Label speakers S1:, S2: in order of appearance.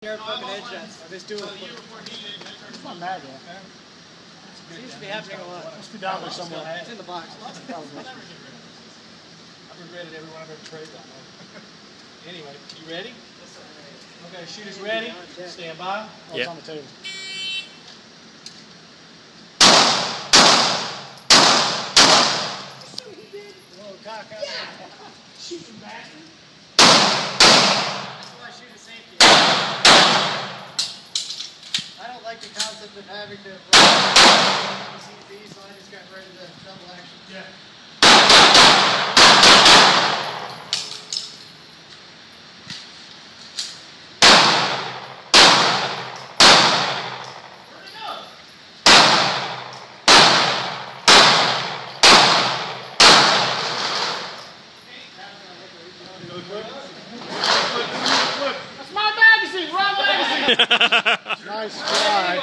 S1: You're fucking edge shots. I just do it.
S2: It's not bad yet.
S1: Seems to be happening a lot.
S2: Must be down there somewhere.
S1: It's in the box.
S2: Probably.
S3: I've regretted every one I've ever traded that way. Anyway, you ready? Okay, shooters ready. Stand by.
S2: Oh, it's on the table.
S1: Whoa, cock out.
S3: Shooting bastard.
S1: That's why I shoot a safety. I don't like the concept of having to run CP, so I just got rid of the double action.
S3: Yeah.
S2: That's my magazine, Rob magazine. Nice try.